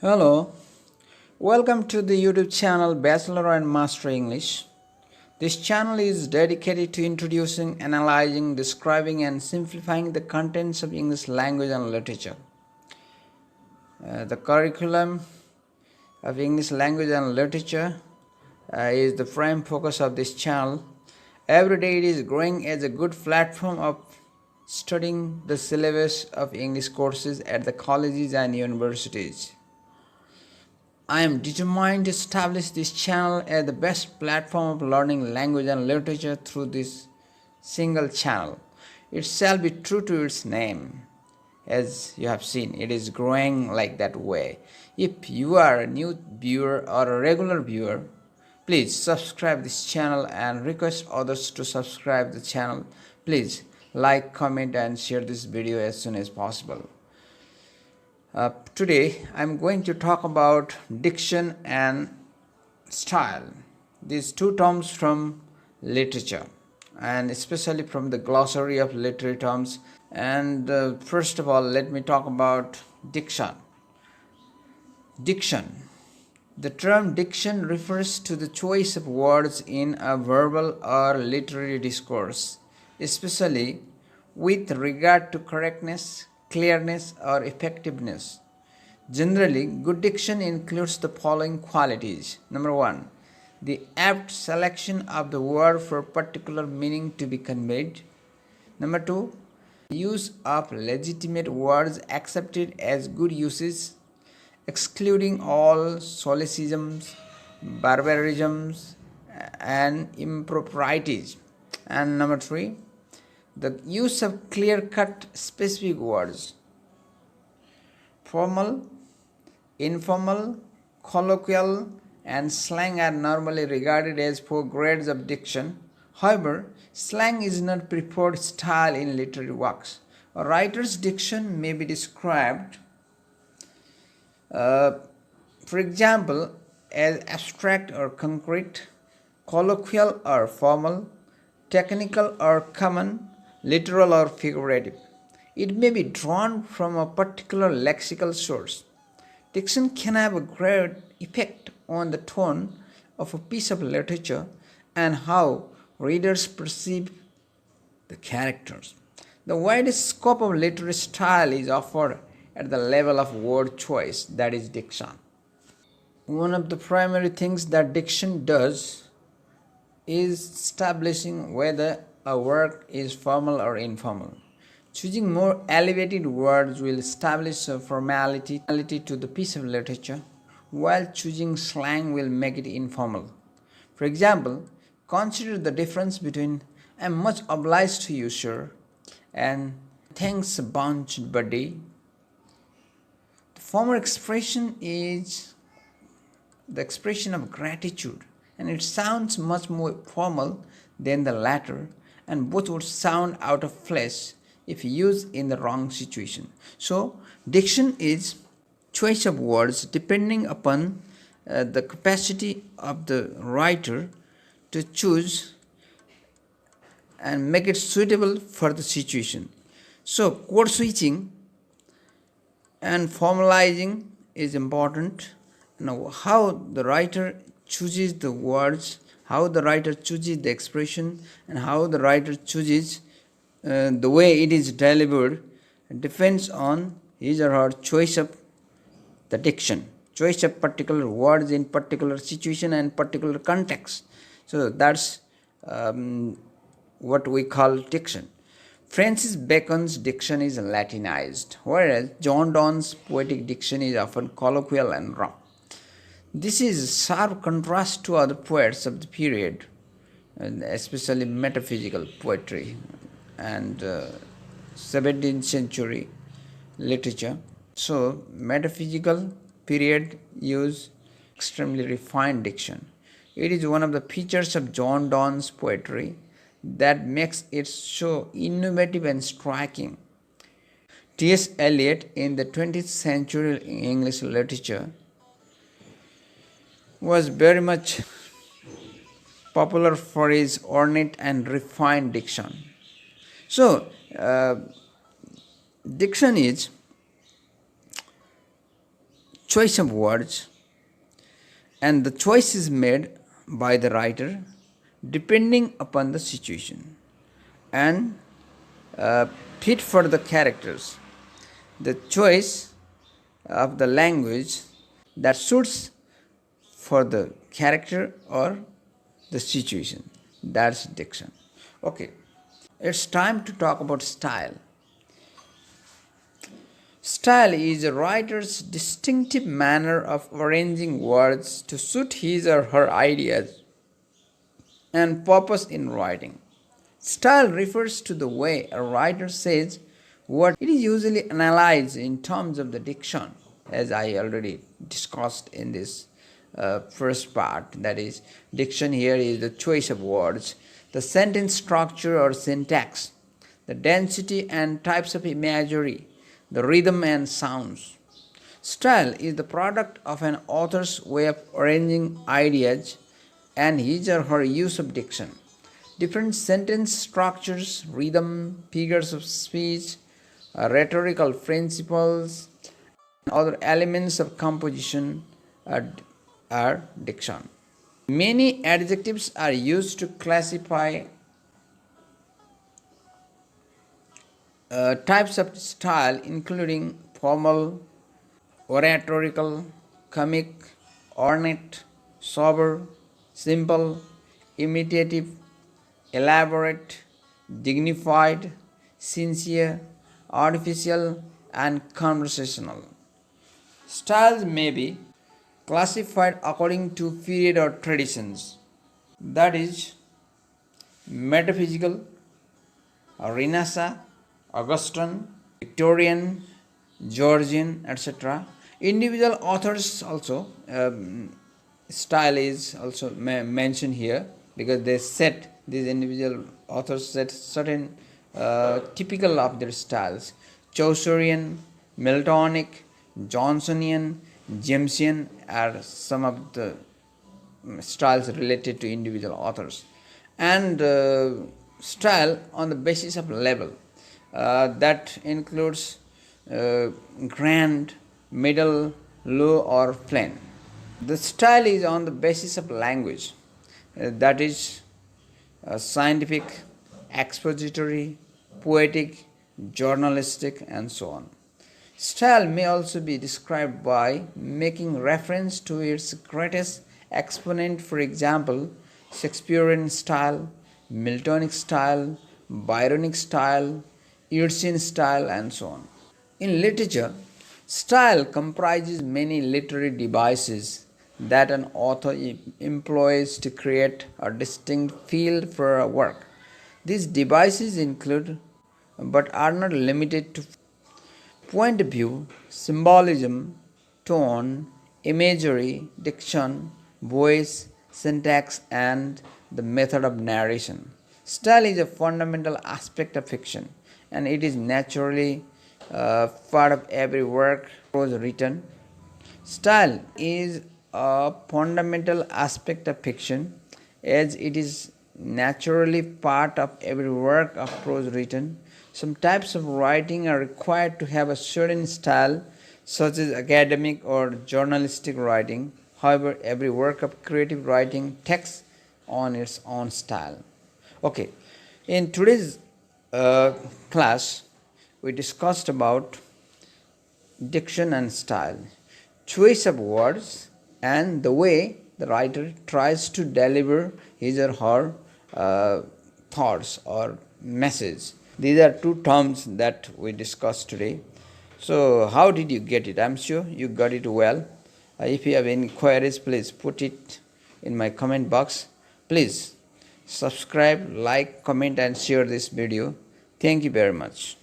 Hello, welcome to the YouTube channel Bachelor and Master English. This channel is dedicated to introducing, analyzing, describing, and simplifying the contents of English language and literature. The curriculum of English language and literature is the prime focus of this channel. Every day it is growing as a good platform of studying the syllabus of English courses at the colleges and universities. I am determined to establish this channel as the best platform of learning language and literature through this single channel. It shall be true to its name. As you have seen, it is growing like that way. If you are a new viewer or a regular viewer, please subscribe this channel and request others to subscribe the channel. Please like, comment and share this video as soon as possible. Today I'm going to talk about diction and style, these two terms from literature and especially from the glossary of literary terms. And first of all, let me talk about diction. Diction. The term diction refers to the choice of words in a verbal or literary discourse, especially with regard to correctness, clearness, or effectiveness. Generally, good diction includes the following qualities. Number one, the apt selection of the word for particular meaning to be conveyed. Number two, use of legitimate words accepted as good uses, excluding all solecisms, barbarisms, and improprieties. And number three, the use of clear-cut specific words. Formal, informal, colloquial, and slang are normally regarded as four grades of diction. However, slang is not preferred style in literary works. A writer's diction may be described, for example, as abstract or concrete, colloquial or formal, technical or common, literal or figurative. It may be drawn from a particular lexical source. Diction can have a great effect on the tone of a piece of literature and how readers perceive the characters. The widest scope of literary style is offered at the level of word choice, that is diction. One of the primary things that diction does is establishing whether a work is formal or informal. Choosing more elevated words will establish a formality to the piece of literature, while choosing slang will make it informal. For example, consider the difference between "I'm much obliged to you, sir," and "thanks a bunch, buddy." The former expression is the expression of gratitude, and it sounds much more formal than the latter, and both would sound out of place if used in the wrong situation. So, diction is choice of words depending upon the capacity of the writer to choose and make it suitable for the situation. So, code switching and formalizing is important. Now, how the writer chooses the words, how the writer chooses the expression, and how the writer chooses the way it is delivered depends on his or her choice of the diction, choice of particular words in particular situation and particular context. So that's what we call diction. Francis Bacon's diction is Latinized, whereas John Donne's poetic diction is often colloquial and raw. This is a sharp contrast to other poets of the period, especially metaphysical poetry and 17th century literature. So, metaphysical period use extremely refined diction. It is one of the features of John Donne's poetry that makes it so innovative and striking. T.S. Eliot in the 20th century English literature was very much popular for his ornate and refined diction. So, diction is choice of words, and the choice is made by the writer depending upon the situation and fit for the characters. The choice of the language that suits for the character or the situation. That's diction. Okay, it's time to talk about style. Style is a writer's distinctive manner of arranging words to suit his or her ideas and purpose in writing. Style refers to the way a writer says what it is usually analyzed in terms of the diction, as I already discussed in this first part. That is, diction here is the choice of words, the sentence structure or syntax, the density and types of imagery, the rhythm and sounds. Style is the product of an author's way of arranging ideas and his or her use of diction. Different sentence structures, rhythm, figures of speech, rhetorical principles, and other elements of composition are diction. Many adjectives are used to classify types of style, including formal, oratorical, comic, ornate, sober, simple, imitative, elaborate, dignified, sincere, artificial, and conversational. Styles may be classified according to period or traditions, that is, metaphysical, Renaissance, Augustan, Victorian, Georgian, etc. Individual authors also, style is also mentioned here because they set, these individual authors set certain typical of their styles. Chaucerian, Miltonic, Johnsonian, Jamesian are some of the styles related to individual authors. And style on the basis of level, that includes grand, middle, low, or plain. The style is on the basis of language, that is scientific, expository, poetic, journalistic, and so on. Style may also be described by making reference to its greatest exponent, for example, Shakespearean style, Miltonic style, Byronic style, Yeatsian style, and so on. In literature, style comprises many literary devices that an author employs to create a distinct field for a work. These devices include, but are not limited to, point of view, symbolism, tone, imagery, diction, voice, syntax, and the method of narration. Style is a fundamental aspect of fiction, and it is naturally part of every work prose written. Style is a fundamental aspect of fiction, as it is naturally part of every work of prose written. Some types of writing are required to have a certain style, such as academic or journalistic writing. However, every work of creative writing takes on its own style. Okay, in today's class, we discussed about diction and style, choice of words, and the way the writer tries to deliver his or her thoughts or message. These are two terms that we discussed today. So how did you get it? I'm sure you got it well. If you have any queries, please put it in my comment box. Please subscribe, like, comment, and share this video. Thank you very much.